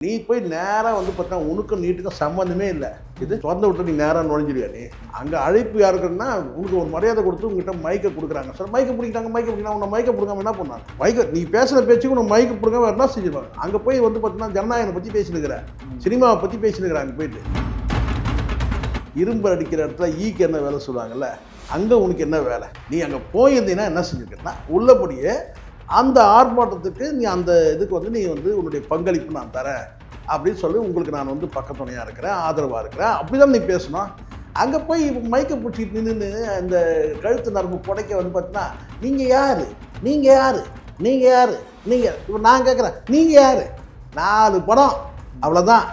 நீ போய் நேராக வந்து பார்த்தா உனக்கும் நீட்டுக்கும் சம்மந்தமே இல்லை. இது திறந்து விட்டு நீ நேராக நுழைஞ்சிடுவியா? நீ அங்கே அழைப்பு யாருக்குன்னா உனக்கு ஒரு மரியாதை கொடுத்து உங்ககிட்ட மைக்கை கொடுக்குறாங்க. சார் மைக்கை பிடிக்கிறாங்க உன்னை மைக்கை கொடுக்காம என்ன பண்ணாங்க? மைக்கை நீ பேசுகிற பேச்சுக்கு உன்னை மைக்கை கொடுக்காம வேறு என்ன செஞ்சிருவாங்க? அங்கே போய் வந்து பார்த்தீங்கன்னா ஜனநாயகத்தை பற்றி பேசினுக்கிறேன், சினிமாவை பற்றி பேசினுக்கிறேன். அங்கே போயிட்டு இரும்பு அடிக்கிற இடத்துல ஈக்கு என்ன வேலை சொல்லுவாங்கல்ல, அங்கே உனக்கு என்ன வேலை? நீ அங்கே போயிருந்தீங்கன்னா என்ன செஞ்சுருக்கேன்னா உள்ளபடியே அந்த ஆர்ப்பாட்டத்துக்கு நீ அந்த இதுக்கு வந்து நீ வந்து உன்னுடைய பங்களிப்பு நான் தரேன் அப்படின்னு சொல்லி உங்களுக்கு நான் வந்து பக்கத்துணையாக இருக்கிறேன், ஆதரவாக இருக்கிறேன், அப்படி தான் நீ பேசணும். அங்கே போய் மைக்கை பிடிச்சிட்டு நின்று இந்த கழுத்து நரம்பு புடைக்க வந்து பார்த்தீங்கன்னா நீங்கள் யார் நீங்கள் யார் நீங்கள் யார் நீங்கள் இப்போ நான் கேட்குறேன் நீங்கள் யார்? 4 படம் அவ்வளோதான்.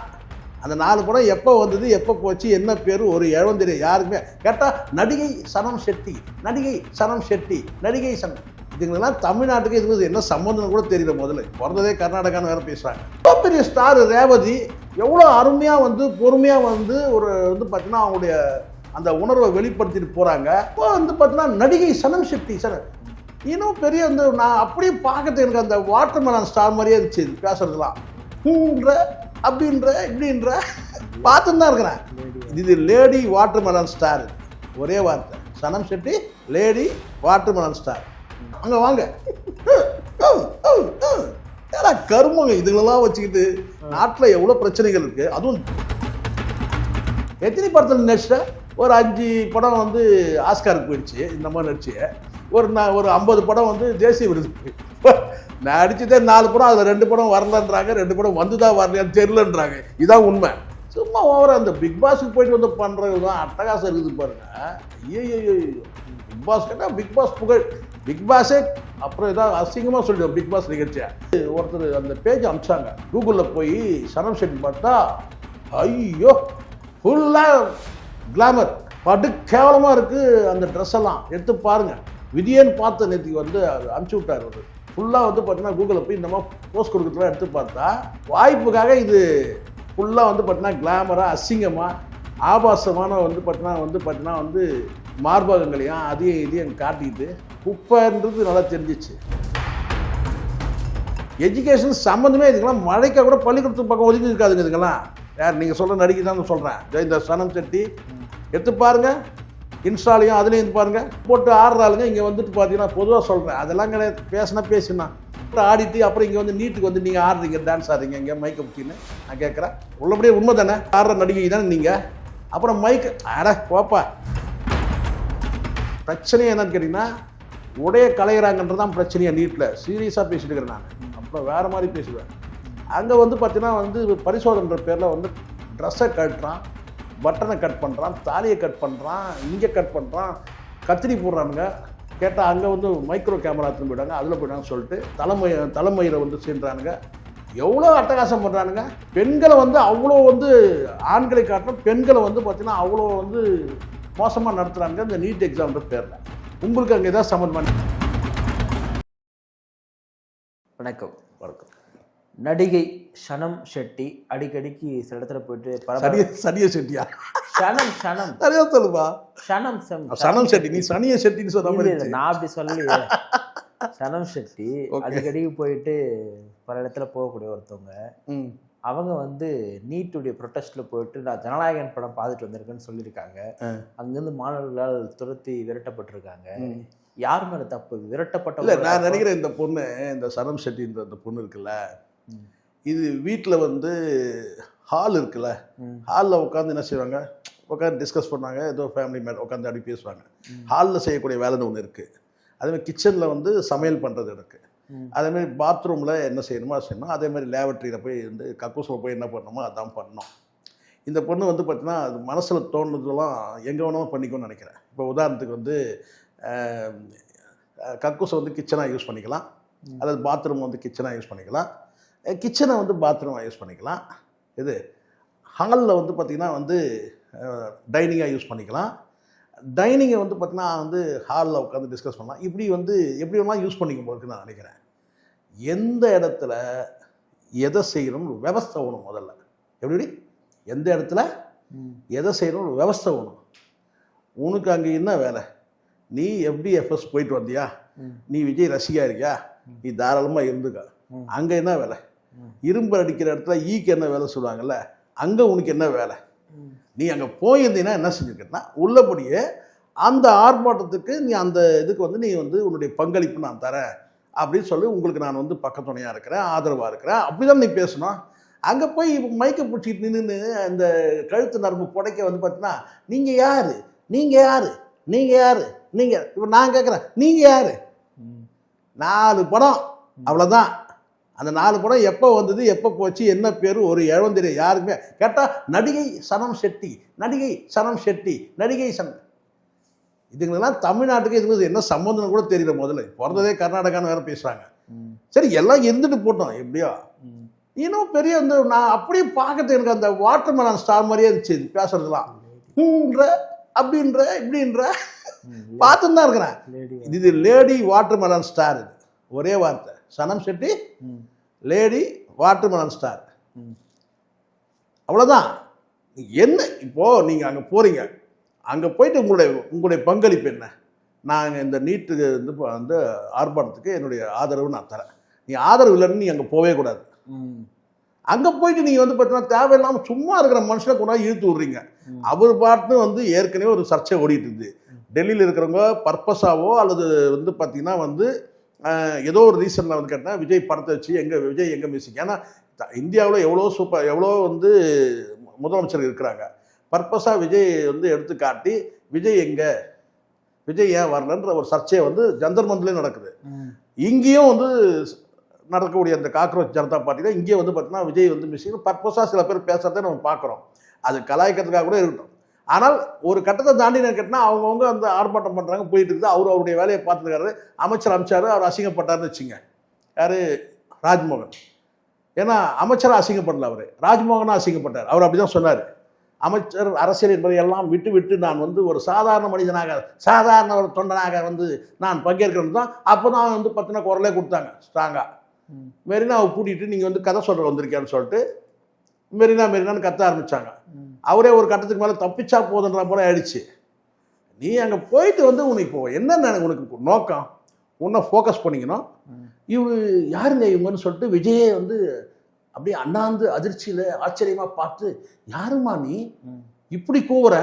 அந்த 4 படம் எப்போ வந்தது, எப்போ போச்சு, என்ன பேர் ஒரு இழவந்திரி யாருக்குமே கேட்டால் நடிகை சனம் ஷெட்டி, நடிகை சனம் ஷெட்டி, நடிகை சனம். இதுங்களெல்லாம் தமிழ்நாட்டுக்கு இது என்ன சம்மந்தம் கூட தெரியல. முதல்ல பிறந்ததே கர்நாடகான்னு வேறு பேசுகிறாங்க. எவ்வளோ பெரிய ஸ்டார் ரேவதி எவ்வளோ அருமையாக வந்து பொறுமையாக வந்து ஒரு வந்து பார்த்தீங்கன்னா அவங்களுடைய அந்த உணர்வை வெளிப்படுத்திட்டு போகிறாங்க. இப்போ வந்து பார்த்தீங்கன்னா நடிகை சனம் ஷெட்டி சார் இன்னும் பெரிய வந்து நான் அப்படியே பார்க்கறது எனக்கு அந்த வாட்டர்மெலன் ஸ்டார் மாதிரியே இருந்துச்சு பேசுறதுலாம். ஹூன்ற அப்படின்ற இப்படின்ற பார்த்துன்னு தான் இருக்கிறேன். இது லேடி வாட்டர்மெலன் ஸ்டார், ஒரே வார்த்தை Sanam Shetty lady watermelon star. அங்கே வாங்க ஏன்னா கருமங்க இதுங்களெல்லாம் வச்சுக்கிட்டு நாட்டில் எவ்வளோ பிரச்சனைகள் இருக்குது. அதுவும் எத்தனை படத்தில் நடிச்சிட்டா ஒரு 5 படம் வந்து ஆஸ்காருக்கு போயிடுச்சு. இந்த மாதிரி நடிச்சு ஒரு 50 படம் வந்து தேசிய விருது நான் அடிச்சதே 4 படம், அதில் 2 படம் வரலன்றாங்க, 2 படம் வந்துதான் வரலையான்னு தெரியலன்றாங்க. இதுதான் உண்மை. சும்மா ஓவர அந்த பிக் பாஸுக்கு போயிட்டு வந்து பண்ணுறது தான் அட்டகாசம் இருக்குது பாருங்க. ஐயோ பிக் பாஸ் கேட்டால் பிக் பாஸ் புகழ், பிக் பாஸே அப்புறம் ஏதாவது அசிங்கமாக சொல்லிடுவோம் பிக் பாஸ் நிகழ்ச்சியை. ஒருத்தர் அந்த பேஜ் அனுப்பிச்சாங்க, கூகுளில் போய் சனம் ஷெட்டி பார்த்தா ஐயோ ஃபுல்லாக கிளாமர், படு கேவலமாக இருக்குது. அந்த ட்ரெஸ் எல்லாம் எடுத்து பாருங்கள். விதியன்னு பார்த்த நேற்றுக்கு வந்து அனுப்பிச்சி விட்டார். அவர் ஃபுல்லாக வந்து பார்த்தீங்கன்னா கூகுளில் போய் இந்த மாதிரி போஸ்ட் கொடுக்குறதுலாம் எடுத்து பார்த்தா வாய்ப்புக்காக இது ஃபுல்லாக வந்து பார்த்தீங்கன்னா கிளாமராக அசிங்கமாக ஆபாசமான வந்து பார்த்தீங்கன்னா வந்து மார்பகங்களையும் அதையும் இதையும் காட்டிட்டு குப்பைன்றது நல்லா தெரிஞ்சிச்சு. எஜுகேஷன் சம்மந்தமே இதுக்கெல்லாம் மழைக்காக கூட பள்ளிக்கூடத்துக்கு பக்கம் ஒதுங்கி இருக்காதுங்க. இதுக்கெல்லாம் யார் நீங்கள் சொல்கிற நடிகை தான் சொல்கிறேன். இந்த சனம் ஷெட்டி எடுத்து பாருங்கள், இன்ஸ்டாலையும் அதுலேயும் இது பாருங்கள், போட்டு ஆடுறாளுங்க. இங்கே வந்துட்டு பார்த்தீங்கன்னா பொதுவாக சொல்கிறேன், அதெல்லாம் கிடையாது. பேசினா ஆடிட்டு அப்புறம் இங்கே வந்து நீட்டுக்கு வந்து நீங்கள் ஆடுறீங்க, டான்ஸ் ஆடுறீங்க இங்கே மைக்கை பிடிச்சின்னு நான் கேட்குறேன். உள்ளபடியே உண்மை தானே? ஆடுற நடிகை தானே நீங்கள். அப்புறம் மைக்கு அட போப்பா. பிரச்சனையே என்னன்னு கேட்டிங்கன்னா உடைய கலையிறாங்கன்றதான் பிரச்சனையாக. நீட்டில் சீரியஸாக பேசிட்டு இருக்கிறேன் நான். அப்புறம் வேறு மாதிரி பேசுவேன். அங்கே வந்து பார்த்தீங்கன்னா வந்து பரிசோதனைன்ற பேரில் வந்து ட்ரெஸ்ஸை கட்டுறான், பட்டனை கட் பண்ணுறான், தாலியை கட் பண்ணுறான், இங்கே கட் பண்ணுறான், கத்திரி போடுறானுங்க. கேட்டால் அங்கே வந்து மைக்ரோ கேமரா எடுத்துன்னு போயிட்டாங்க, அதில் போயிட்டாங்கன்னு சொல்லிட்டு தலைமையில் வந்து சேர்றானுங்க. எவ்வளோ அட்டகாசம் பண்ணுறானுங்க. பெண்களை வந்து அவ்வளோ வந்து ஆண்களை காட்டணும், பெண்களை வந்து பார்த்திங்கன்னா அவ்வளோ வந்து மோசமாக நடத்துகிறாங்க இந்த நீட் எக்ஸாம்ன்ற பேரில். உங்களுக்கு அங்கே ஏதாவது சம்மந்தம்? வணக்கம். நடிகை சனம் ஷெட்டி அடிக்கடிக்கு சில இடத்துல போயிட்டு சனிய ஷெட்டியா சனம் நிறைய சொல்லுப்பா. சனம் ஷெட்டி நீ சனிய ஷெட்டின்னு சொல்ல மாதிரி நான் அப்படி சொல்லலையே. சனம் ஷெட்டி அடிக்கடிக்கு போயிட்டு பல இடத்துல போகக்கூடிய ஒருத்தவங்க. அவங்க வந்து நீட்டுடைய ப்ரொட்டஸ்ட்டில் போயிட்டு நான் ஜனநாயகன் படம் பார்த்துட்டு வந்திருக்கேன்னு சொல்லியிருக்காங்க. அங்கேருந்து மாணவர்களால் துரத்தி விரட்டப்பட்டிருக்காங்க. யார் மேலே தப்பு? விரட்டப்பட்ட இல்லை, நான் நினைக்கிறேன் இந்த பொண்ணு, இந்த சனம் ஷெட்டின்ற அந்த பொண்ணு இருக்குல்ல, இது வீட்டில் வந்து ஹால் இருக்குல்ல, ஹாலில் உட்காந்து என்ன செய்வாங்க, உட்காந்து டிஸ்கஸ் பண்ணுவாங்க, ஏதோ ஃபேமிலி மேலே உட்காந்து அப்படி பேசுவாங்க. ஹாலில் செய்யக்கூடிய வேலைன்னு ஒன்று இருக்குது. அதேமாதிரி கிச்சனில் வந்து சமையல் பண்ணுறது இருக்குது. அதேமாதிரி பாத்ரூமில் என்ன செய்யணுமோ அது செய்யணும். அதேமாதிரி லேபரட்டரியில் போய் வந்து கக்கூசில் போய் என்ன பண்ணணுமோ அதான் பண்ணணும். இந்த பொண்ணு வந்து பார்த்திங்கன்னா அது மனசில் தோணுறதெல்லாம் எங்கே வேணாலும் பண்ணிக்கணும்னு நினைக்கிறேன். இப்போ உதாரணத்துக்கு வந்து கக்கூஸை வந்து கிச்சனாக யூஸ் பண்ணிக்கலாம், அல்லது பாத்ரூம் வந்து கிச்சனாக யூஸ் பண்ணிக்கலாம், கிச்சனை வந்து பாத்ரூமாக யூஸ் பண்ணிக்கலாம். இது ஹாலில் வந்து பார்த்திங்கன்னா வந்து டைனிங்காக யூஸ் பண்ணிக்கலாம். டைனிங்கை வந்து பார்த்திங்கன்னா வந்து ஹாலில் உட்காந்து டிஸ்கஸ் பண்ணலாம். இப்படி வந்து எப்படி வேணாலும் யூஸ் பண்ணிக்கும் போதுக்கு நான் நினைக்கிறேன். எந்த இடத்துல எதை செய்யணும் விவஸ்தை வேணும். முதல்ல எப்படி எந்த இடத்துல எதை செய்யணும் விவஸ்தை வேணும். உனக்கு அங்கே என்ன வேலை? நீ FDFS போயிட்டு வந்தியா, நீ விஜய் ரசிகா இருக்கியா, நீ தாராளமாக இருந்துக்க. அங்கே என்ன வேலை? இரும்பு அடிக்கிற இடத்துல ஈக்கு என்ன வேலை சொல்லுவாங்கல்ல, அங்கே உனக்கு என்ன வேலை? நீ அங்கே போயிருந்தீங்கன்னா என்ன செஞ்சுருக்கேன்னா, உள்ளபடியே அந்த ஆர்ப்பாட்டத்துக்கு நீ அந்த இதுக்கு வந்து நீ வந்து உன்னுடைய பங்களிப்பு நான் தரேன் அப்படின்னு சொல்லி உங்களுக்கு நான் வந்து பக்கத்துணையாக இருக்கிறேன், ஆதரவாக இருக்கிறேன், அப்படி தான் நீ பேசணும். அங்கே போய் மைக்கை பிடிச்சிட்டு நின்று அந்த கழுத்து நரம்பு புடைக்க வந்து பார்த்தீங்கன்னா, நீங்கள் யார், நீங்கள் யார், நீங்கள் யார், நீங்கள் இப்போ நான் கேட்குறேன், நீங்கள் யார்? 4 படம் அவ்வளோதான். அந்த 4 படம் எப்போ வந்தது, எப்போ போச்சு, என்ன பேர், ஒரு இழந்திரை யாருக்குமே கேட்டால் நடிகை சனம் ஷெட்டி, நடிகை சனம் ஷெட்டி, நடிகை சனம். இதுங்களெல்லாம் தமிழ்நாட்டுக்கு இதுக்கு என்ன சம்மந்தம்னு கூட தெரியல. முதல்ல பிறந்ததே கர்நாடகான்னு வேறு பேசுகிறாங்க. சரி, எல்லாம் இருந்துட்டு போட்டோம் எப்படியோ. இன்னும் பெரிய இந்த நான் அப்படியே பார்க்கறது எனக்கு அந்த வாட்டர்மெலன் ஸ்டார் மாதிரியே இருந்துச்சு பேசுறதுலாம். அப்படின்ற இப்படின்ற பார்த்துன்னு தான் இருக்கிறேன். இது லேடி வாட்டர்மெலன் ஸ்டார். இது ஒரே வார்த்தை, Sanam Shetty lady watermelon star, அவ்வளோதான். என்ன இப்போது நீங்கள் அங்கே போகிறீங்க, அங்கே போயிட்டு உங்களுடைய பங்களிப்பு என்ன? நாங்கள் இந்த நீட்டுக்கு வந்து ஆர்ப்பாட்டத்துக்கு என்னுடைய ஆதரவு நான் தரேன். நீ ஆதரவு இல்லைன்னு நீ அங்கே போகவே கூடாது. அங்கே போயிட்டு நீங்கள் வந்து பார்த்தீங்கன்னா தேவையில்லாமல் சும்மா இருக்கிற மனுஷனை கொண்டாந்து இழுத்து விட்றீங்க. அவர் பாட்டுன்னு வந்து ஏற்கனவே ஒரு சர்ச்சை ஓடிட்டு இருக்குது. டெல்லியில் இருக்கிறவங்க பர்பஸாவோ அல்லது வந்து பார்த்திங்கன்னா வந்து ஏதோ ஒரு ரீசனில் வந்து கேட்டால் விஜய் படத்தை வச்சு விஜய் எங்கே மியூசிக். ஏன்னா இந்தியாவில் எவ்வளோ வந்து முதலமைச்சர் இருக்கிறாங்க. பர்பஸாக விஜய் வந்து எடுத்து காட்டி விஜய் ஏன் வரலன்ற ஒரு சர்ச்சையை வந்து ஜந்தர் மந்திலே நடக்குது. இங்கேயும் வந்து நடக்கக்கூடிய அந்த காக்ரோச் ஜனதா பார்ட்டியில் இங்கே வந்து பார்த்தீங்கன்னா விஜய் வந்து மியூசிக் பர்பஸாக சில பேர் பேசுகிறத நம்ம பார்க்குறோம். அது கலாய்க்கிறதுக்காக கூட இருக்கட்டும். ஆனால் ஒரு கட்டத்தை தாண்டி நான் கேட்டால் அவங்கவுங்க அந்த ஆர்ப்பாட்டம் பண்ணுறாங்க, போயிட்டு இருக்குது. அவருடைய வேலையை பார்த்துருக்காரு. அமைச்சர் அவர் அசிங்கப்பட்டார்னு வச்சுங்க. யார்? ராஜ்மோகன். ஏன்னா அமைச்சரை அசிங்கப்படல, அவர் ராஜ்மோகனாக அசிங்கப்பட்டார். அவர் அப்படி தான் சொன்னார். அமைச்சர் அரசியல் என்பதை எல்லாம் விட்டு நான் வந்து ஒரு சாதாரண மனிதனாக, சாதாரண ஒரு தொண்டனாக வந்து நான் பங்கேற்கிறேன்னு தான் அப்போ தான் வந்து பார்த்தீங்கன்னா குரலே கொடுத்தாங்க ஸ்ட்ராங்காக. மெரினாவை கூட்டிகிட்டு நீங்கள் வந்து கதை சொல்கிற வந்திருக்கேன்னு சொல்லிட்டு மெரினான்னு கத்த ஆரம்பித்தாங்க. அவரே ஒரு கட்டத்துக்கு மேலே தப்பிச்சா போதுன்ற போல ஆயிடுச்சு. நீ அங்கே போயிட்டு வந்து உனக்கு இப்போ என்ன உனக்கு நோக்கம், உன்னை ஃபோக்கஸ் பண்ணிக்கணும். இவர் யாருங்க இவங்கன்னு சொல்லிட்டு விஜயே வந்து அப்படியே அண்ணாந்து அதிர்ச்சியில் ஆச்சரியமாக பார்த்து, யாருமா நீ இப்படி கூவுற?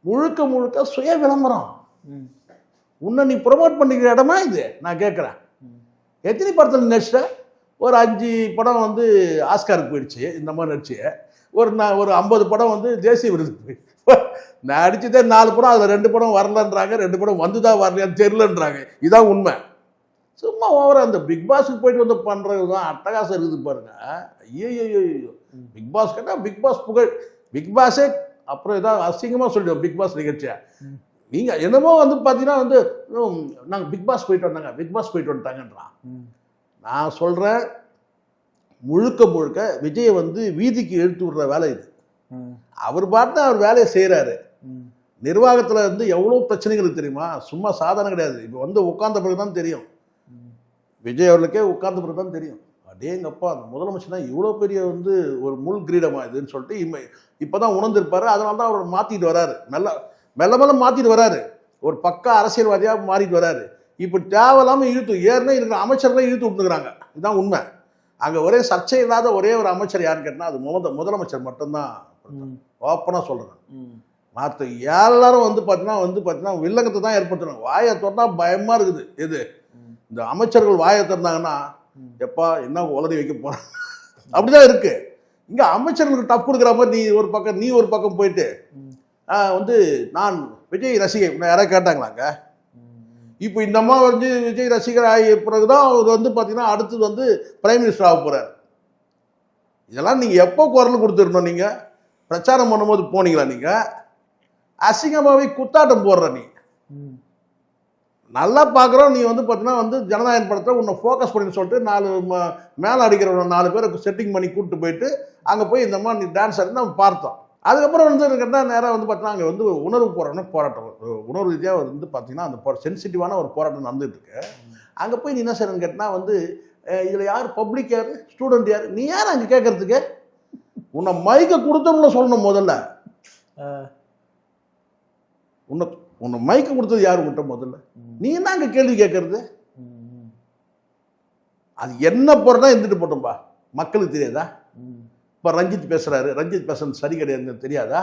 முழுக்க சுய விளம்பரம். உன்னை நீ ப்ரொமோட் பண்ணிக்கிற இடமா இது? நான் கேட்குறேன். எத்தனை படத்தில் நடிச்சிட்ட? ஒரு 5 படம் வந்து ஆஸ்காருக்கு போயிடுச்சு இந்த மாதிரி நடிச்சு. ஒரு 50 படம் வந்து தேசிய விருதுக்கு போய் நான் அடிச்சதே 4 படம், அதில் 2 படம் வரலன்றாங்க, 2 படம் வந்துதான் வரலையான்னு தெரியலன்றாங்க. இதுதான் உண்மை. சும்மா ஓவராக அந்த பிக் பாஸுக்கு போயிட்டு வந்து பண்ணுறது தான் அட்டகாசம் இருக்குது பாருங்க. ஐயோ, பிக் பாஸ் கேட்டால் பிக் பாஸ் புகழ், பிக் பாஸே அப்புறம் ஏதாவது அசிங்கமாக சொல்லிடுவோம் பிக் பாஸ் நிகழ்ச்சியை. நீங்கள் என்னமோ வந்து பார்த்தீங்கன்னா வந்து நாங்கள் பிக் பாஸ் போயிட்டு வந்துட்டாங்கன்றான். நான் சொல்கிறேன், முழுக்க விஜயை வந்து வீதிக்கு இழுத்து விடுற வேலை இது. அவர் பார்த்து அவர் வேலையை செய்கிறாரு. நிர்வாகத்தில் வந்து எவ்வளோ பிரச்சனைகள் தெரியுமா? சும்மா சாதாரணம் கிடையாது. இப்போ வந்து உட்கார்ந்த பிறகு தான் தெரியும். விஜய் அவர்களுக்கே உட்கார்ந்த பிறகு தான் தெரியும். அடேங்கப்பா, அந்த முதலமைச்சர் தான் இவ்வளோ பெரிய வந்து ஒரு முள் கிரீடமாக இதுன்னு சொல்லிட்டு இப்போ தான் உணர்ந்திருப்பாரு. அதனால தான் அவர் மாற்றிட்டு வராரு. மெல்ல மாற்றிட்டு வராரு. ஒரு பக்கா அரசியல்வாதியாக மாறிட்டு வராரு. இப்போ தேவையில்லாமல் ஏற்கனவே இருக்கிற அமைச்சர்லாம் இழுத்து விட்டுக்கிறாங்க. இதுதான் உண்மை. அங்கே ஒரே சர்ச்சை இல்லாத ஒரே ஒரு அமைச்சர் யாருன்னு கேட்டால் அது முதலமைச்சர் மட்டும்தான். ஓப்பனாக சொல்கிறேன். மற்ற எல்லாரும் வந்து பார்த்தீங்கன்னா வில்லங்கத்தை தான் ஏற்படுத்துறாங்க. வாயை திறந்தா பயமாக இருக்குது. எது இந்த அமைச்சர்கள் வாயை திறந்தாங்கன்னா எப்பா என்ன உளறி வைக்க போகிறான் அப்படிதான் இருக்கு. இங்கே அமைச்சர்களுக்கு டப்பு கொடுக்குற மாதிரி நீ ஒரு பக்கம் போயிட்டு வந்து நான் விஜய் ரசிகை யாராவது கேட்டாங்களாங்க? இப்போ இந்த அம்மா வந்து விஜய் ரசிகர் ஆகிய பிறகுதான் அவர் வந்து பார்த்தீங்கன்னா அடுத்தது வந்து பிரைம் மினிஸ்டர் ஆக போகிறார். இதெல்லாம் நீங்கள் எப்போ குரல் கொடுத்துருந்தோம்? நீங்கள் பிரச்சாரம் பண்ணும்போது போனீங்களா? நீங்கள் அசிங்கமாகவே குத்தாட்டம் போடுற நீ நல்லா பார்க்குறோம். நீ வந்து பார்த்தீங்கன்னா வந்து ஜனநாயகம் படத்தை உன்னை ஃபோக்கஸ் பண்ணி சொல்லிட்டு 4 மேலே அடிக்கிறவங்க 4 பேரை செட்டிங் பண்ணி கூப்பிட்டு போயிட்டு அங்கே போய் இந்த மாதிரி நீ டான்ஸ் ஆடி நம்ம பார்த்தோம். அதுக்கப்புறம் வந்து கேட்டால் நேராக வந்து பார்த்தீங்கன்னா அங்கே வந்து உணர்வு போராட்டம் உணர்வு ரீதியாக வந்து பார்த்தீங்கன்னா அந்த சென்சிட்டிவான ஒரு போராட்டம் நடந்துட்டு இருக்கு. அங்கே போய் நீ என்ன செய்யணும்னு கேட்டால் வந்து இதில் யார் பப்ளிக், யார் ஸ்டூடெண்ட், யார் நீ யார் அங்கே கேட்கறதுக்கு? உன்னை மைக்கை கொடுத்தவங்கள சொல்லணும் முதல்ல. உன்னை மைக்கு கொடுத்தது யார் உங்கள்கிட்ட முதல்ல? நீ என்ன அங்கே கேள்வி கேட்கறது? அது என்ன போகிறதா இருந்துட்டு போட்டோம்பா, மக்களுக்கு தெரியாதா? இப்போ ரஞ்சித் பேசுகிறாரு, ரஞ்சித் பேசுறது சரி கிடையாதுன்னு தெரியாதா?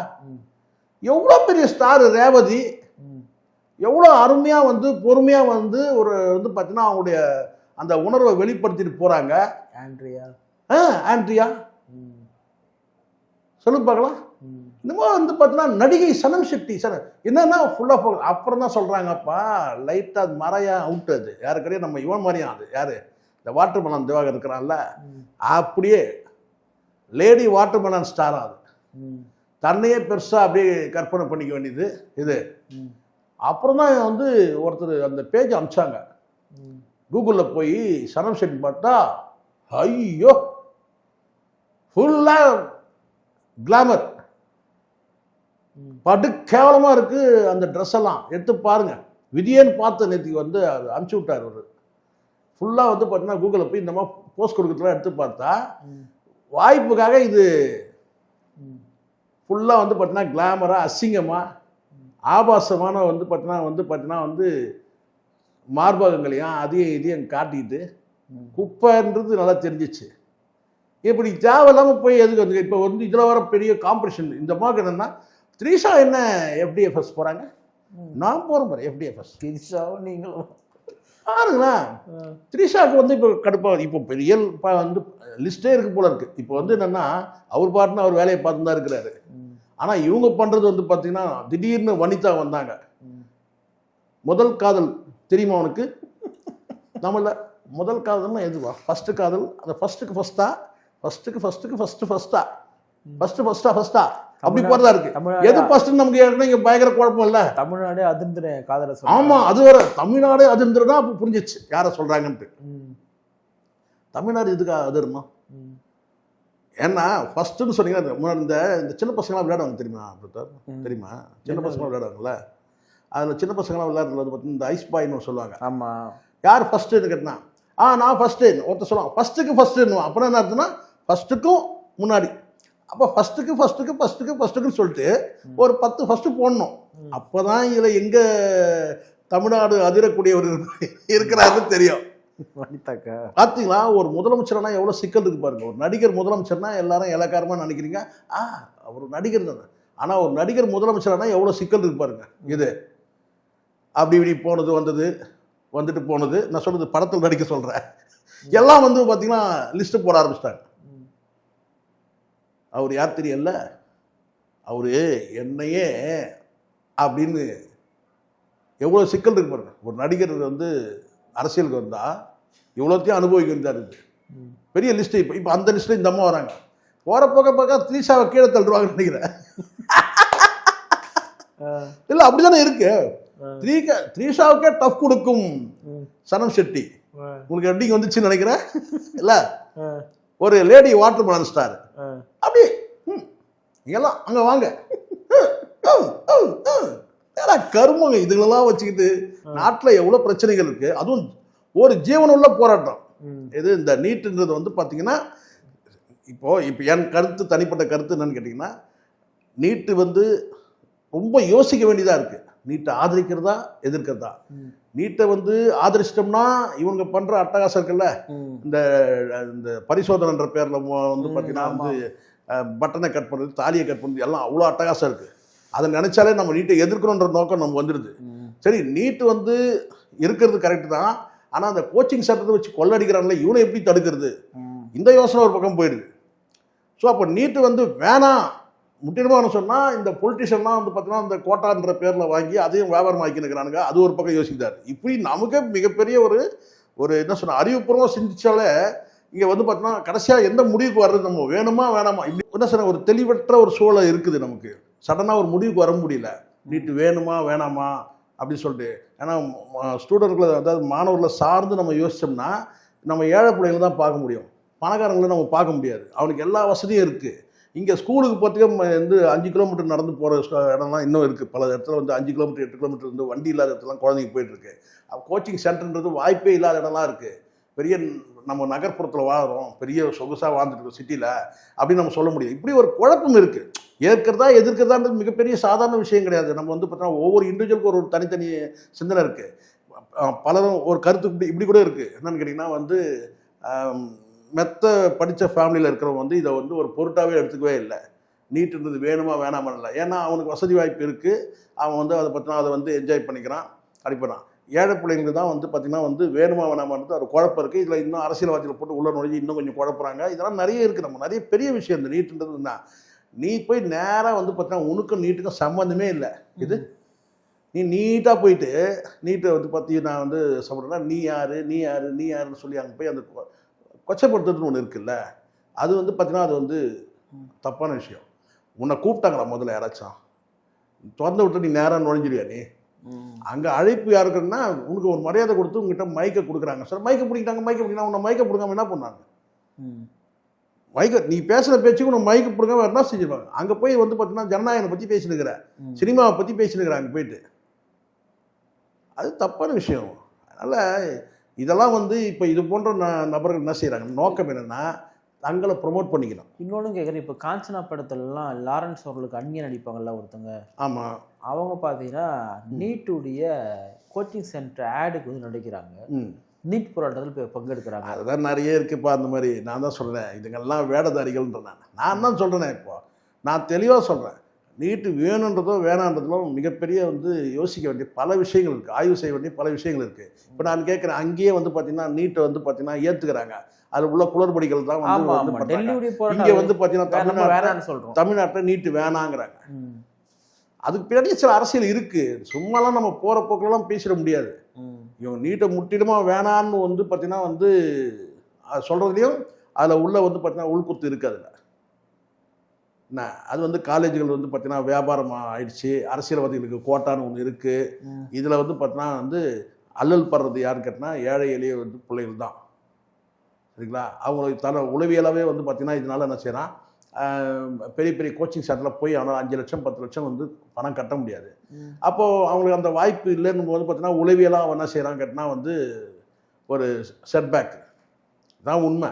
எவ்வளோ பெரிய ஸ்டார் ரேவதி, எவ்வளோ அருமையாக வந்து பொறுமையாக வந்து ஒரு வந்து பார்த்தீங்கன்னா அவங்களுடைய அந்த உணர்வை வெளிப்படுத்திட்டு போகிறாங்க. ஆண்ட்ரியா சொல்லு பார்க்கலாம். இன்னமும் வந்து பார்த்தீங்கன்னா நடிகை சனம் ஷெட்டி என்னன்னா ஃபுல்லாக அப்புறம் தான் சொல்கிறாங்கப்பா, லைட்டாக அது மறையா அவுட். அது யாரு கிடையாது, நம்ம இவன் மாதிரியும் அது யார், இந்த வாட்டர்மெலன் திவாகர் இருக்கிறான்ல, அப்படியே லேடி வாட்டர்மெலன் ஸ்டாராக அது தன்னையே பெருசாக அப்படியே கற்பனை பண்ணிக்க வேண்டியது இது. அப்புறம் தான் வந்து ஒருத்தர் அந்த பேஜ் அனுப்பிச்சாங்க, கூகுளில் போய் சனம் ஷெட்டி பார்த்தா ஐயோ ஃபுல்லாக கிளாமர், படு கேவலமாக இருக்குது. அந்த ட்ரெஸ் எல்லாம் எடுத்து பாருங்க. விதியேன்னு பார்த்த நேற்றுக்கு வந்து அது அனுப்பிச்சி விட்டார் அவர். ஃபுல்லாக வந்து பார்த்தீங்கன்னா கூகுளில் போய் இந்த மாதிரி போஸ்ட் கொடுக்குறதுலாம் எடுத்து பார்த்தா வாய்ப்புக்காக இது ஃபுல்லாக வந்து பார்த்தீங்கன்னா கிளாமராக அசிங்கமாக ஆபாசமான வந்து பார்த்தீங்கன்னா வந்து மார்பகங்களையும் அதையும் இதையும் காட்டிக்கிட்டு குப்பைன்றது நல்லா தெரிஞ்சிச்சு. இப்படி தேவையில்லாமல் போய் எதுக்கு வந்து இப்போ வந்து இதில் வர பெரிய காம்படிஷன் இந்த மாதிரி என்னென்னா, த்ரீஷா என்ன எஃப்டிஎஃப்எஸ் போகிறாங்க, நான் போகிறேன் பாரு எஃப்டிஎஃப்எஸ். த்ரீஷாவும் நீங்களும் பாருங்களேன். த்ரீஷாவுக்கு வந்து இப்போ கடுப்பாக இப்போ பெரிய வந்து லிஸ்ட்டே இருக்குது போல இருக்குது. இப்போ வந்து என்னென்னா அவர் பாட்டுன்னு அவர் வேலையை பார்த்து தான் இருக்கிறாரு. ஆனால் இவங்க பண்ணுறது வந்து பார்த்தீங்கன்னா திடீர்னு வனிதா வந்தாங்க. முதல் காதல் தெரியுமா அவனுக்கு? நம்மள முதல் காதல்னா எதுவா? ஃபஸ்ட்டு காதல். அந்த ஃபஸ்ட்டுக்கு ஃபஸ்ட்டா அப்படி போறதா இருக்கு. எது ஃபர்ஸ்ட் நமக்கு ஏற்கனவே இங்க பயங்கர குழப்பம் இல்ல. தமிழ்நாடே அதிர்ந்துற காதல. ஆமா, அது வர தமிழ்நாடே அதிர்ந்துறதா அப்ப புரிஞ்சிச்சு யார சொல்றாங்கன்ட்டு. தமிழ்நாடு இதுக்கு அதிர்மா? ஏன்னா ஃபர்ஸ்ட்னு சொன்னீங்கன்னா இந்த சின்ன பசங்களாம் விளையாடுவாங்க தெரியுமா பிரதர்? தெரியுமா சின்ன பசங்களாம் விளையாடுவாங்கல்ல, அதில் சின்ன பசங்களாம் விளையாடுறது வந்து பார்த்தீங்கன்னா இந்த ஐஸ் பாய்னு சொல்லுவாங்க. ஆமாம், யார் ஃபஸ்ட்டுன்னு கேட்டினா நான் ஃபஸ்ட்டு ஒருத்தர் சொல்லுவாங்க. ஃபஸ்ட்டுன்னு அப்புறம் என்ன அர்த்தம்னா ஃபஸ்ட்டுக்கும் முன்னாடி. அப்போ ஃபஸ்ட்டுக்குன்னு சொல்லிட்டு ஒரு 10 ஃபஸ்ட்டு போடணும். அப்போ தான் இதில் எங்கே தமிழ்நாடு அதிரக்கூடியவர் இருக்கிறாருன்னு தெரியும். பார்த்தீங்களா, ஒரு முதலமைச்சர்னா எவ்வளோ சிக்கல் இருக்கு பாருங்க. ஒரு நடிகர் முதலமைச்சர்னா எல்லாரும் இலக்காரமாக நினைக்கிறீங்க, அவர் நடிகர் தானே. ஆனால் ஒரு நடிகர் முதலமைச்சர்னா எவ்வளோ சிக்கல் இருக்கு பாருங்க. இது அப்படி இப்படி போனது வந்துட்டு போனது. நான் சொல்றது படத்தில் நடிக்க சொல்கிறேன். எல்லாம் வந்து பார்த்தீங்கன்னா லிஸ்ட்டு போட ஆரம்பிச்சிட்டாங்க. அவர் யார் தெரியல, அவரு என்னையே அப்படின்னு எவ்வளோ சிக்கல் இருக்கு பாருங்க. ஒரு நடிகர் வந்து அரசியலுக்கு வந்தால் இவ்வளோத்தையும் அனுபவிக்க வேண்டியதாக இருக்குது. பெரிய லிஸ்ட்டு. இப்போ அந்த லிஸ்ட்டில் இந்த அம்மா வராங்க. போகிற போக த்ரீஷாவை கீழே தள்ளுவாங்கன்னு நினைக்கிறேன். இல்லை அப்படி தானே இருக்கு. த்ரீஷாவுக்கே டஃப் கொடுக்கும் சனம் ஷெட்டி. உங்களுக்கு எப்படி வந்துச்சுன்னு நினைக்கிறேன் இல்லை. ஒரு லேடி வாட்டர்மெலன் ஸ்டார் அப்படி இங்கெல்லாம் அங்கே வாங்க கருமங்க. இதுங்களெல்லாம் வச்சுக்கிட்டு நாட்டில் எவ்வளோ பிரச்சனைகள் இருக்கு. அதுவும் ஒரு ஜீவனுள்ள போராட்டம். இது இந்த நீட்டுன்றது வந்து பார்த்தீங்கன்னா இப்போ என் கருத்து, தனிப்பட்ட கருத்து என்னன்னு கேட்டிங்கன்னா, நீட்டு வந்து ரொம்ப யோசிக்க வேண்டியதாக இருக்குது. நீட்டை ஆதரிக்கிறதா எதிர்க்கிறதா? நீட்டை வந்து ஆதரிச்சிட்டோம்னா இவங்க பண்ணுற அட்டகாசம் இருக்குல்ல, இந்த பரிசோதனைன்ற பேரில் வந்து பார்த்தீங்கன்னா வந்து பட்டனை கட் பண்ணுறது, தாலியை கட் பண்ணுறது எல்லாம் அவ்வளோ அட்டகாசம் இருக்குது. அதை நினச்சாலே நம்ம நீட்டை எதிர்க்கணுன்ற நோக்கம் நம்ம வந்துடுது. சரி, நீட்டு வந்து இருக்கிறது கரெக்டு தான். ஆனால் அந்த கோச்சிங் சென்டரை வச்சு கொள்ளடிக்கிறாங்களே, இவனை எப்படி தடுக்கிறது? இந்த யோசனை ஒரு பக்கம் போயிடுது. ஸோ அப்போ நீட்டு வந்து வேணாம் முற்றிலுமான சொன்னால் இந்த பொலிட்டிஷியன்லாம் வந்து பார்த்தீங்கன்னா இந்த கோட்டான்ற பேரில் வாங்கி அதையும் வியாபாரம் ஆக்கினுக்கிறானுங்க. அது ஒரு பக்கம் யோசிக்கிறார். இப்படி நமக்கு மிகப்பெரிய ஒரு என்ன சொன்ன அறிவுபூர்வமாக சிந்திச்சாலே இங்கே வந்து பார்த்தீங்கன்னா கடைசியாக எந்த முடிவுக்கு வர்றது, நம்ம வேணுமா வேணாமா, இப்படி என்ன சொன்ன ஒரு தெளிவற்ற ஒரு சூழல் இருக்குது. நமக்கு சடனாக ஒரு முடிவுக்கு வர முடியல. நீட்டு வேணுமா வேணாமா அப்படின்னு சொல்லிட்டு. ஏன்னா ஸ்டூடெண்ட்களை, அதாவது மாணவர்களை சார்ந்து நம்ம யோசித்தோம்னா நம்ம ஏழை பிள்ளைகளை தான் பார்க்க முடியும், பணக்காரங்களை நம்ம பார்க்க முடியாது. அவனுக்கு எல்லா வசதியும் இருக்குது. இங்கே ஸ்கூலுக்கு பார்த்திங்கன்னா வந்து 5 கிலோமீட்டர் நடந்து போகிற இடம்லாம் இன்னும் இருக்குது. பல இடத்துல வந்து 5 கிலோமீட்டர் 8 கிலோமீட்டர் வந்து வண்டி இல்லாத இடத்துலாம் குழந்தைங்க போயிட்டுருக்கு. கோச்சிங் சென்டர்ன்றது வாய்ப்பே இல்லாத இடம்லாம் இருக்குது. பெரிய நம்ம நகர்ப்புறத்தில் வாழ்கிறோம், பெரிய சொகுசாக வாழ்ந்துட்டு சிட்டியில் அப்படின்னு நம்ம சொல்ல முடியும். இப்படி ஒரு குழப்பம் இருக்குது. ஏற்கிறதா எதிர்க்கிறதான்றது மிகப்பெரிய சாதாரண விஷயம் கிடையாது. நம்ம வந்து பார்த்தோன்னா ஒவ்வொரு இண்டிவிஜுவலுக்கும் ஒரு தனித்தனி சிந்தனை இருக்குது. பலரும் ஒரு கருத்து இப்படி கூட இருக்குது. என்னென்னு கேட்டிங்கன்னா வந்து மெத்த படித்த ஃபேமிலியில் இருக்கிறவங்க வந்து இதை வந்து ஒரு பொருட்டாகவே எடுத்துக்கவே இல்லை. நீட்டுன்றது வேணுமா வேணாமா இல்லை. ஏன்னா அவனுக்கு வசதி வாய்ப்பு இருக்குது, அவன் வந்து அதை பற்றினா அதை வந்து என்ஜாய் பண்ணிக்கிறான், அடிப்படுறான். ஏழை பிள்ளைங்களுக்கு தான் வந்து பார்த்திங்கன்னா வந்து வேணுமா வேணாமான்றது ஒரு குழப்பம் இருக்குது. இதில் இன்னும் அரசியல்வாதிகள் போட்டு உள்ள நுழைஞ்சி இன்னும் கொஞ்சம் குழப்புறாங்க. இதெல்லாம் நிறைய இருக்குது. நம்ம நிறைய பெரிய விஷயம் இந்த நீட்டுன்றது தான். நீ போய் நேராக வந்து பார்த்தீங்கன்னா உனக்கும் நீட்டுக்கும் சம்மந்தமே இல்லை. இது நீ நீட்டாக போயிட்டு நீட்டை வந்து பற்றி நான் வந்து சொல்கிறேன்னா நீ யார் நீ யார் நீ யாருன்னு சொல்லி அங்கே போய் அந்த கொச்சப்படுத்துறதுன்னு ஒன்று இருக்குல்ல, அது வந்து பார்த்தீங்கன்னா அது வந்து தப்பான விஷயம். உன்னை கூப்பிட்டாங்களா முதல்ல யாராச்சும்? திறந்து விட்டு நீ நேராக நுழைஞ்சிருவியா நீ? அங்கே அழைப்பு யாருக்குன்னா உனக்கு ஒரு மரியாதை கொடுத்து உங்ககிட்ட மைக்கை கொடுக்குறாங்க. சார் மைக்கை பிடிக்கிட்டாங்க உன்னை மைக்கை பிடிக்காம என்ன பண்ணாங்க? மைக்கை நீ பேசுகிற பேச்சுக்கு உன்னை மைக்கை பிடிக்காம என்ன செஞ்சிருவாங்க? அங்கே போய் வந்து பார்த்தீங்கன்னா ஜனநாயகனை பற்றி பேசினுக்கிற, சினிமாவை பற்றி பேசினுக்கிற அங்கே போயிட்டு, அது தப்பான விஷயம். அதனால் இதெல்லாம் வந்து இப்போ இது போன்ற நபர்கள் என்ன செய்கிறாங்க, நோக்கம் என்னென்னா தங்களை ப்ரொமோட் பண்ணிக்கணும். இன்னொன்று கேட்குறேன், இப்போ காஞ்சனா படத்துலலாம் லாரன்ஸ் அவர்களுக்கு அந்நியன் நடிப்பாங்கல்ல ஒருத்தவங்க, ஆமாம், அவங்க பார்த்தீங்கன்னா நீட்டுடைய கோச்சிங் சென்டர் ஆடுக்கு வந்து நடிக்கிறாங்க, நீட் போராட்டத்தில் போய் பங்கெடுக்கிறாங்க. அதுதான் நிறைய இருக்குப்பா அந்த மாதிரி. நான் தான் சொல்கிறேன், இதுங்கெல்லாம் வேடதாரிகள்ன்ற நான் தான் சொல்கிறேன். இப்போ நான் தெளிவாக சொல்கிறேன், நீட்டு வேணுன்றதோ வேணான்றதோ மிகப்பெரிய வந்து யோசிக்க வேண்டிய பல விஷயங்கள் இருக்குது, ஆய்வு செய்ய வேண்டிய பல விஷயங்கள் இருக்குது. இப்போ நான் கேட்குறேன், அங்கேயே வந்து பார்த்தீங்கன்னா நீட்டை வந்து பார்த்தீங்கன்னா ஏற்றுக்கிறாங்க, அது உள்ள குளறுபடிகள் தான் வந்து இங்கே வந்து பார்த்தீங்கன்னா தமிழ்நாட்டில் நீட்டு வேணாங்கிறாங்க. அதுக்கு பின்னாடி சில அரசியல் இருக்குது, சும்மாலாம் நம்ம போகிற போக்கெல்லாம் பேசிட முடியாது. இவங்க நீட்டை முற்றிலுமாக வேணான்னு வந்து பார்த்தீங்கன்னா வந்து சொல்கிறதுலையும் அதில் உள்ள வந்து பார்த்தீங்கன்னா உள்குத்து இருக்குது. அதில் என்ன அது வந்து காலேஜுகள் வந்து பார்த்தீங்கன்னா வியாபாரம் ஆயிடுச்சு, அரசியல்வாதிகளுக்கு கோட்டான்னு ஒன்று இருக்குது. இதில் வந்து பார்த்தீங்கன்னா வந்து அல்லல் படுறது யாருன்னு கேட்டால் ஏழை எளிய வந்து பிள்ளைகள் தான், சரிங்களா? அவங்க உளவியலாகவே வந்து பார்த்தீங்கன்னா இதனால் என்ன செய்கிறான், பெரிய பெரிய கோச்சிங் சென்டரில் போய் அவனால் 5 லட்சம் 10 லட்சம் வந்து பணம் கட்ட முடியாது. அப்போது அவங்களுக்கு அந்த வாய்ப்பு இல்லைன்னு போது பார்த்தீங்கன்னா உளவியலாக அவன் என்ன செய்கிறான்னு கேட்டால் வந்து ஒரு செட்பேக் தான் உண்மை.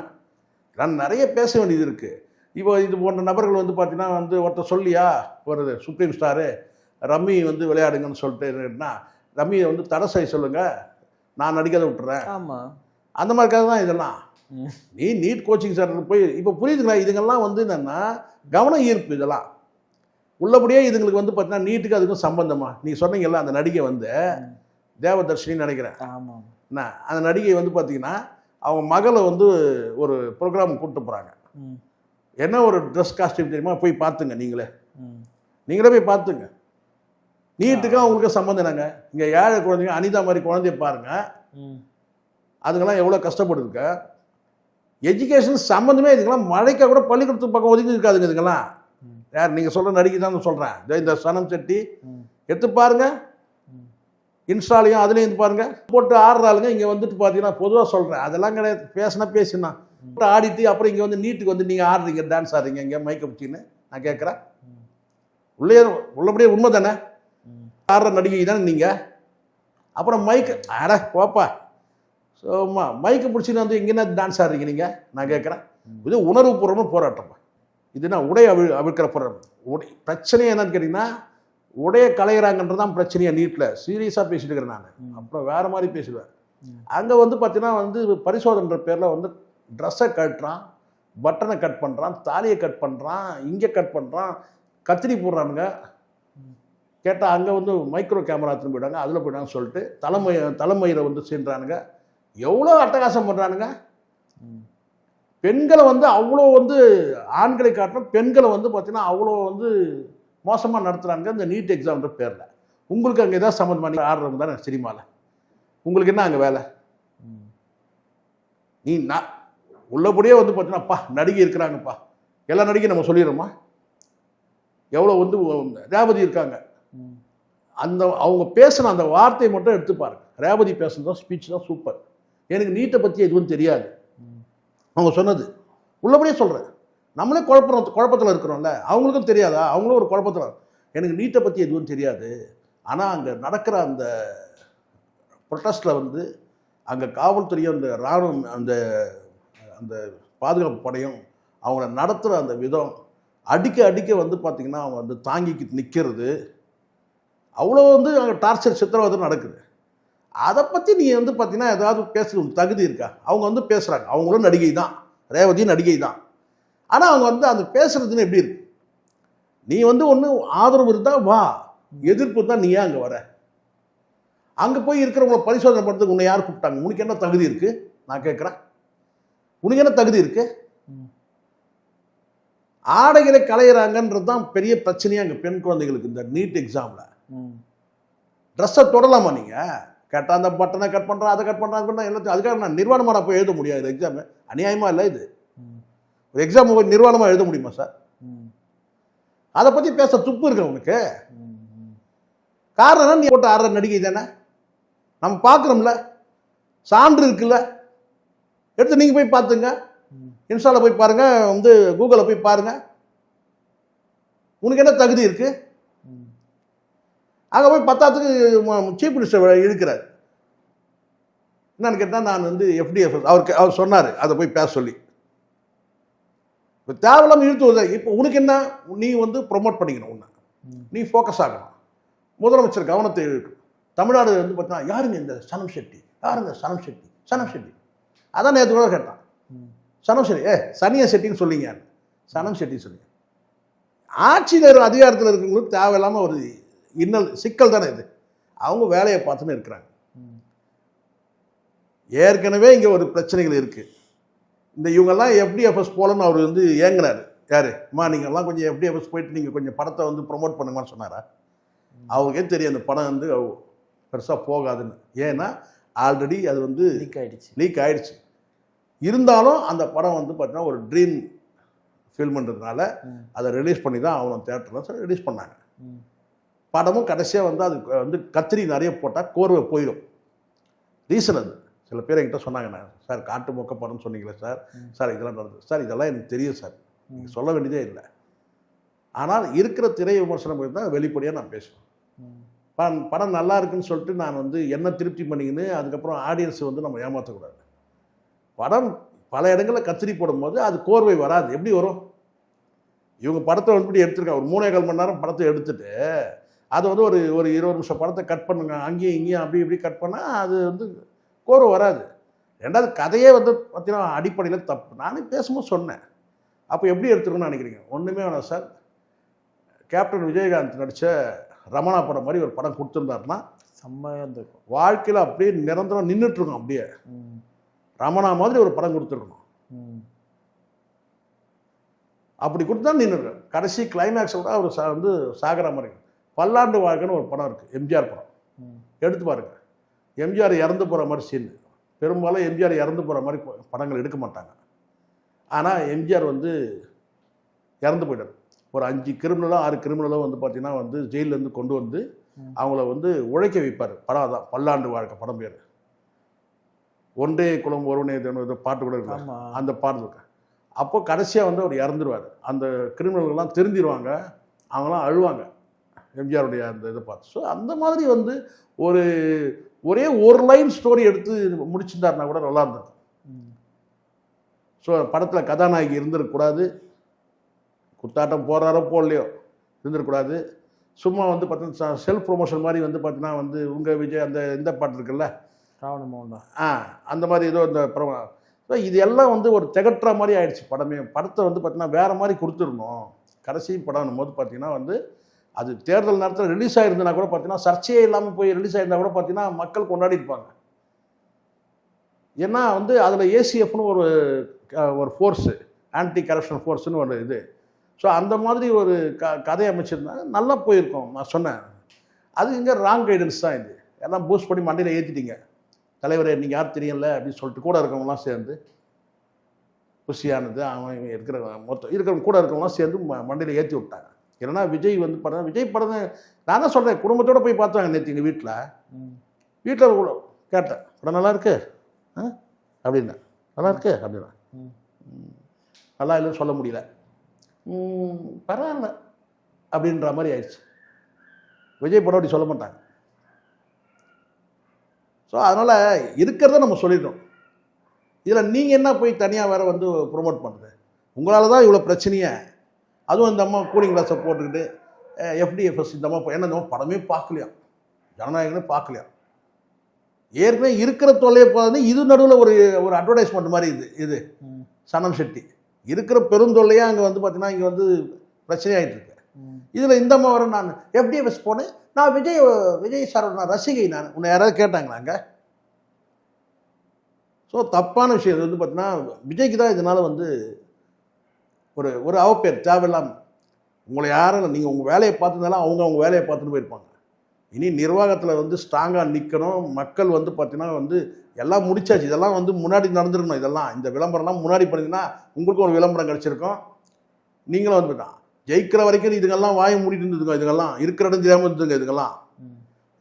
நான் நிறைய பேச வேண்டியது இருக்குது. இப்போ இது போன்ற நபர்கள் வந்து பார்த்தீங்கன்னா வந்து ஒருத்தர் சொல்லியா ஒரு சுப்ரீம் ஸ்டாரு ரம்மி வந்து விளையாடுங்கன்னு சொல்லிட்டுன்னா ரம்மியை வந்து தடை செய்ய சொல்லுங்கள், நான் நடிக்காத விட்டுறேன். ஆமாம், அந்த மாதிரி கதை தான் இதெல்லாம். நீ நீட் கோச்சிங் சென்டர் போய் இப்போ புரியுதுங்களா? இதுங்கெல்லாம் வந்து என்னென்னா கவன ஈர்ப்பு. இதெல்லாம் உள்ளபடியே இதுங்களுக்கு வந்து பார்த்தீங்கன்னா நீட்டுக்கு அதுக்கும் சம்பந்தமா? நீங்கள் சொன்னீங்கல்ல அந்த நடிகை வந்து தேவதர்ஷினின்னு நினைக்கிறேன். ஆமாம், என்ன அந்த நடிகை வந்து பார்த்தீங்கன்னா அவங்க மகளை வந்து ஒரு ப்ரோக்ராம் கூப்பிட்டு போகிறாங்க. என்ன ஒரு ட்ரெஸ் காஸ்டியூம் தெரியுமா? போய் பார்த்துங்க, நீங்களே போய் பார்த்துங்க. நீட்டுக்கும் அவங்களுக்கு சம்மந்தம் என்னங்க? இங்கே ஏழை குழந்தைங்க அனிதா மாதிரி குழந்தைய பாருங்க, அதுங்கெல்லாம் எவ்வளோ கஷ்டப்படுதுங்க. எஜுகேஷன் சம்மந்தமே இதுக்கெல்லாம் மழைக்கா கூட பள்ளிக்கூடத்து பக்கம் ஒதுக்கி இருக்காதுங்க. இதுக்கெல்லாம் யார் நீங்கள் சொல்கிற நடிகை தான் சொல்கிறேன். இந்த சனம் செட்டி எடுத்து பாருங்க, இன்ஸ்டாலையும் அதுலேயும் இது பாருங்க, போட்டு ஆடுறாளுங்க. இங்கே வந்துட்டு பார்த்தீங்கன்னா பொதுவாக சொல்கிறேன், அதெல்லாம் கிடையாது, பேசினா ஆடிட்டு அப்புறம் இங்கே வந்து நீட்டுக்கு வந்து நீங்கள் ஆடுறீங்க, டான்ஸ் ஆடுறீங்க இங்கே மைக்கை பிடிச்சின்னு நான் கேட்குறேன். உள்ளபடியே உண்மை தானே? ஆடுற நடிகை தானே நீங்கள். அப்புறம் மைக்கு அட போப்பா சோம்மா மைக்கை பிடிச்சின்னு வந்து இங்கே என்ன டான்ஸ் ஆடுறீங்க நீங்கள் நான் கேட்குறேன். இது உணர்வுபூர்வமாக போராட்டம். இதுனா உடைய அவிழ்க்கிற போராட்டம். பிரச்சனையே என்னன்னு கேட்டிங்கன்னா உடைய கலையிறாங்கன்றது தான் பிரச்சனையாக. நீட்டில் சீரியஸாக பேசிட்டு இருக்கிறேன் நான். அப்புறம் வேறு மாதிரி பேசுவேன். அங்கே வந்து பார்த்தீங்கன்னா வந்து பரிசோதனைன்ற பேரில் வந்து ட்ரெஸ்ஸை கட்டுறான், பட்டனை கட் பண்ணுறான், தாலியை கட் பண்ணுறான், இங்கே கட் பண்ணுறான், கத்திரி போடுறானுங்க. கேட்டால் அங்கே வந்து மைக்ரோ கேமரா எடுத்துன்னு போயிட்டாங்க, அதில் போயிட்டாங்க சொல்லிட்டு தலைமையில் வந்து சென்றானுங்க. எவ்வளோ அட்டகாசம் பண்ணுறானுங்க. பெண்களை வந்து அவ்வளோ வந்து ஆண்களை காட்டிலும் பெண்களை வந்து பார்த்தீங்கன்னா அவ்வளோ வந்து மோசமாக நடத்துகிறாங்க இந்த நீட் எக்ஸாம்ன்ற பேரில். உங்களுக்கு அங்கே ஏதாவது சம்மந்தமாக ஆடுறவங்க தானே சினிமாவில், உங்களுக்கு என்ன அங்கே வேலை? நீ நான் உள்ளபடியே வந்து பார்த்தீங்கன்னாப்பா நடிகை இருக்கிறாங்கப்பா, எல்லா நடிகை நம்ம சொல்லிடுறோமா? எவ்வளோ வந்து ரேவதி இருக்காங்க, அந்த அவங்க பேசின அந்த வார்த்தையை மட்டும் எடுத்து பாருங்க. ரேவதி பேசுனதான் ஸ்பீச் தான் சூப்பர். எனக்கு நீட்டை பற்றி எதுவும் தெரியாது அவங்க சொன்னது, உள்ளபடியே சொல்கிறேன். நம்மளே குழப்பத்தில் இருக்கிறோம்ல, அவங்களுக்கும் தெரியாதா? அவங்களும் ஒரு குழப்பத்தில். எனக்கு நீட்டை பற்றி எதுவும் தெரியாது, ஆனால் அங்கே நடக்கிற அந்த ப்ரொட்டஸ்ட்டில் வந்து அங்கே காவல்துறையும் அந்த இராணுவம் அந்த அந்த பாதுகாப்பு படையும் அவங்கள நடத்துகிற அந்த விதம், அடிக்க வந்து பார்த்திங்கன்னா அவங்க வந்து தாங்கிக்கு நிற்கிறது, அவ்வளோ வந்து அங்கே டார்ச்சர் சித்திரவதை நடக்குது. அதை பற்றி நீ வந்து பார்த்தீங்கன்னா ஏதாவது பேசுறது தகுதி இருக்கா? அவங்க வந்து பேசுகிறாங்க, அவங்களும் நடிகை தான், ரேவதி நடிகை தான். ஆனால் அவங்க வந்து அந்த பேசுறதுன்னு எப்படி இருக்கு? நீ வந்து ஒன்று ஆதரவு இருந்தால் வா, எதிர்ப்பு தான் நீ ஏன் அங்கே வர? அங்கே போய் இருக்கிறவங்கள பரிசோதனை பண்ணுறதுக்கு உன்னை யார் கூப்பிட்டாங்க? உனக்கு என்ன தகுதி இருக்கு? நான் கேட்குறேன், உனக்கு என்ன தகுதி இருக்கு? ஆடைகளை களையிறாங்கன்றது தான் பெரிய பிரச்சனையாக அங்கே பெண் குழந்தைகளுக்கு. இந்த நீட் எக்ஸாமில் ட்ரெஸ்ஸை தொடலாமா நீங்கள்? கேட்டால் அந்த பட்டனை கட் பண்ணுறான், அதை கட் பண்ணுறான், அது பண்ணால் எல்லாத்தையும். அதுக்காக நான் நிர்வாணமாக போய் எழுத முடியாது எக்ஸாமு? அநியாயமாக இல்லை இது? ஒரு எக்ஸாம் போய் நிர்வாணமாக எழுத முடியுமா சார்? அதை பற்றி பேச துப்பு இருக்கு உனக்கு? காரணம் நீ போட்டு ஆடுற நடிகை தானே, நம்ம பார்க்குறோம்ல, சான்று இருக்குல்ல, எடுத்து நீங்கள் போய் பார்த்துங்க. இன்ஸ்டாவில் போய் பாருங்கள், வந்து கூகுளில் போய் பாருங்கள். உனக்கு என்ன தகுதி இருக்குது? அங்கே போய் பத்தாத்துக்கு சீஃப் மினிஸ்டர் இழுக்கிறார். என்னன்னு கேட்டால், நான் வந்து எஃப்டிஎஃப் அவர் சொன்னார் அதை போய் பேச சொல்லி. இப்போ தேவையில்லாமல் இழுத்து வருது. இப்போ உனக்கு என்ன? நீ வந்து ப்ரொமோட் பண்ணிக்கணும், உன்னை நீ ஃபோக்கஸ் ஆகணும், முதலமைச்சர் கவனத்தை இழுக்கணும். தமிழ்நாடு வந்து பார்த்தீங்கன்னா யாருங்க இந்த சனம் ஷெட்டி, யாருங்க சனம் ஷெட்டி, சனம் ஷெட்டி. அதான் நேற்று கூட கேட்டான், சனம் ஷெட்டி, சனியா ஷெட்டின்னு சொல்லிங்க, சனம் ஷெட்டி சொல்லிங்க. ஆட்சியில் அதிகாரத்தில் இருக்கிறவங்களுக்கு தேவையில்லாமல் ஒரு இன்னல் சிக்கல் தானே இது. அவங்க வேலையை பார்த்துன்னு இருக்கிறாங்க. ஏற்கனவே இங்கே ஒரு பிரச்சனைகள் இருக்குது. இந்த இவங்கெல்லாம் எஃப்டிஎஃப்எஸ் போலன்னு அவர் வந்து ஏங்கினார். யார் நீங்கள்லாம் கொஞ்சம் எஃப்டிஎஃப்எஸ் போயிட்டு நீங்கள் கொஞ்சம் படத்தை வந்து ப்ரொமோட் பண்ணுங்கன்னு சொன்னாரா? அவருக்கே தெரியும் அந்த படம் வந்து பெருசாக போகாதுன்னு. ஏன்னா ஆல்ரெடி அது வந்து லீக் ஆயிடுச்சு. இருந்தாலும் அந்த படம் வந்து பார்த்தீங்கன்னா ஒரு ட்ரீம் ஃபில்ம்ன்றதுனால அதை ரிலீஸ் பண்ணி தான் அவனை தேட்டரில் ரிலீஸ் பண்ணாங்க. படமும் கடைசியாக வந்து அதுக்கு வந்து கத்திரி நிறைய போட்டால் கோர்வை போயிடும். ரீசன் அது. சில பேர் என்கிட்ட சொன்னாங்க, நான் சார் காட்டு மொக்க படம்னு சொன்னீங்களே சார், சார் இதெல்லாம் நடந்தது சார், இதெல்லாம் எனக்கு தெரியும் சார், நீங்கள் சொல்ல வேண்டியதே இல்லை. ஆனால் இருக்கிற திரை விமர்சனம் தான் வெளிப்படையாக நான் பேசுவேன். படம் நல்லா இருக்குன்னு சொல்லிட்டு நான் வந்து என்ன திருப்தி பண்ணிக்கின்னு அதுக்கப்புறம் ஆடியன்ஸை வந்து நம்ம ஏமாற்றக்கூடாது. படம் பல இடங்களில் கத்திரி போடும்போது அது கோர்வை வராது. எப்படி வரும்? இவங்க படத்தை வந்து எடுத்துருக்காங்க, ஒரு 3.25 மணி நேரம் படத்தை எடுத்துட்டு அதை வந்து ஒரு 20 நிமிஷம் படத்தை கட் பண்ணுங்க, அங்கேயும் இங்கேயும் அப்படி இப்படி கட் பண்ணால் அது வந்து கோர்வை வராது. ரெண்டாவது கதையே வந்து பார்த்தீங்கன்னா அடிப்படையில் தப்பு. நானே பேசும்போது சொன்னேன். அப்போ எப்படி எடுத்துருக்கணும்னு நினைக்கிறீங்க? ஒன்றுமே வேணாம் சார், கேப்டன் விஜயகாந்த் நடித்த ரமணா படம் மாதிரி ஒரு படம் கொடுத்துருந்தாருன்னா செம்மையாக இருந்திருக்கும். வாழ்க்கையில் அப்படியே நிரந்தரம் நின்றுட்டுருக்கோம். அப்படியே ரமணா மாதிரி ஒரு படம் கொடுத்துருக்கணும். அப்படி கொடுத்தா நின்று கடைசி கிளைமேக்ஸை விட அவர் வந்து சாகர மாதிரி. பல்லாண்டு வாழ்க்கைன்னு ஒரு படம் இருக்குது, எம்ஜிஆர் படம், எடுத்து பாருங்க. எம்ஜிஆர் இறந்து போகிற மாதிரி சீன். பெரும்பாலும் எம்ஜிஆர் இறந்து போகிற மாதிரி படங்கள் எடுக்க மாட்டாங்க. ஆனால் எம்ஜிஆர் வந்து இறந்து போயிட்டார். ஒரு 5 கிரிமினலோ 6 கிரிமினலோ வந்து பார்த்தீங்கன்னா வந்து ஜெயிலேருந்து கொண்டு வந்து அவங்கள வந்து உழைக்க வைப்பார். படம் தான் பல்லாண்டு வாழ்க்கை படம் பேர். ஒன்றே குலம் ஒருவனே பாட்டு கூட இருக்கு, அந்த பாட்டு இருக்கு. அப்போ கடைசியாக வந்து அவர் இறந்துருவார். அந்த கிரிமினல்கள்லாம் தெரிஞ்சிருவாங்க, அவங்களாம் அழுவாங்க எம்ஜிஆருடைய அந்த இதை பார்த்து. ஸோ அந்த மாதிரி வந்து ஒரே ஒரு லைன் ஸ்டோரி எடுத்து முடிச்சிருந்தாருனா கூட நல்லா இருந்தது. ஸோ படத்தில் கதாநாயகி இருந்துருக்கக்கூடாது, குத்தாட்டம் போடுறாரோ போடலையோ இருந்துருக்கூடாது. சும்மா வந்து பார்த்தீங்கன்னா செல்ஃப் ப்ரொமோஷன் மாதிரி வந்து பார்த்தீங்கன்னா வந்து உங்கள் விஜய் அந்த இந்த பாட்டு இருக்குல்ல, அந்த மாதிரி ஏதோ இந்த ஸோ இது எல்லாம் வந்து ஒரு திகட்டுற மாதிரி ஆயிடுச்சு படமே. படத்தை வந்து பார்த்தீங்கன்னா வேறு மாதிரி கொடுத்துருந்தோம். கடைசி படம் போது பார்த்தீங்கன்னா வந்து அது தேர்தல் நேரத்தில் ரிலீஸ் ஆகிருந்தனா கூட பார்த்தீங்கன்னா சர்ச்சையே இல்லாமல் போய் ரிலீஸ் ஆகிருந்தா கூட பார்த்தீங்கன்னா மக்கள் கொண்டாடி இருப்பாங்க. ஏன்னா வந்து அதில் ஏசிஎஃப்னு ஒரு ஃபோர்ஸு, ஆன்டி கரப்ஷன் ஃபோர்ஸ்னு ஒரு இது. ஸோ அந்த மாதிரி ஒரு கதை அமைச்சிருந்தாங்க, நல்லா போயிருக்கோம். நான் சொன்னேன் அது இங்கே ராங் கைடன்ஸ் தான். இது எல்லாம் பூஸ்ட் பண்ணி மண்டையில் ஏற்றிட்டீங்க. தலைவரே நீங்கள் யார் தெரியல அப்படின்னு சொல்லிட்டு கூட இருக்கவங்களாம் சேர்ந்து குஷியானது அவன் இருக்கிற மொத்தம் இருக்கிறவங்க கூட இருக்கவங்களாம் சேர்ந்து மண்டையில் ஏற்றி விட்டாங்க. ஏன்னா விஜய் வந்து படம், விஜய் படம் நான் தான் சொல்கிறேன், குடும்பத்தோடு போய் பார்த்தாங்க நேற்று எங்கள் வீட்டில் கூட கேட்டேன், படம் நல்லா இருக்கு அப்படின்னா, நல்லா இருக்கு அப்படின்னா, நல்லா இல்லைன்னு சொல்ல முடியல, பரவாயில்ல அப்படின்ற மாதிரி ஆயிடுச்சு. விஜய் படம் அப்படி சொல்ல மாட்டாங்க. ஸோ அதனால் இருக்கிறத நம்ம சொல்லிட்டோம். இதில் நீங்கள் என்ன போய் தனியாக வேறு வந்து ப்ரொமோட் பண்ணுறது? உங்களால் தான் இவ்வளோ பிரச்சனையே. அதுவும் இந்த அம்மா கூலிங் கிளாஸை போட்டுக்கிட்டு எஃப்டிஎஃப்எஸ் இந்த அம்மா, ஏன்னா இந்த படமே பார்க்கலையா, ஜனநாயகனே பார்க்கலையா. ஏற்கனவே இருக்கிற தொல்லையை போது இது நடுவில் ஒரு ஒரு அட்வர்டைஸ்மெண்ட் மாதிரி இது சனம் ஷெட்டி இருக்கிற பெருந்தொல்லையாக அங்கே வந்து பார்த்தீங்கன்னா இங்கே வந்து பிரச்சனையாகிட்டு இருக்கு. இதில் இந்த மாதிரி நான் FDFS போனேன், நான் விஜய் சாரோட நான் ரசிகை, நான் உன்னை யாராவது கேட்டாங்களாங்க? ஸோ தப்பான விஷயம் இது வந்து பார்த்தீங்கன்னா விஜய்க்கு தான் இதனால் வந்து ஒரு ஒரு அவப்பேர் தேவையில்லாமல். உங்களை யாரும் நீங்கள் உங்கள் வேலையை பார்த்துருந்தாலும் அவங்க வேலையை பார்த்துட்டு போயிருப்பாங்க. இனி நிர்வாகத்தில் வந்து ஸ்ட்ராங்காக நிற்கணும். மக்கள் வந்து பார்த்தீங்கன்னா வந்து எல்லாம் முடிச்சாச்சு, இதெல்லாம் வந்து முன்னாடி நடந்துருக்கணும். இதெல்லாம் இந்த விளம்பரம்லாம் முன்னாடி பண்ணிங்கன்னா உங்களுக்கும் ஒரு விளம்பரம் கிடச்சிருக்கும். நீங்களும் வந்து ஜெயிக்கிற வரைக்கும் இதுங்கெல்லாம் வாயை மூடிட்டு இருந்துதுங்க, இதுங்கெல்லாம் இருக்கிற இடம் தெரியாமல் இருந்துங்க, இதுங்கெல்லாம்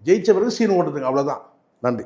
ஜெயிச்ச பிறகு சீன் ஓட்டுதுங்க, அவ்வளோதான். நன்றி.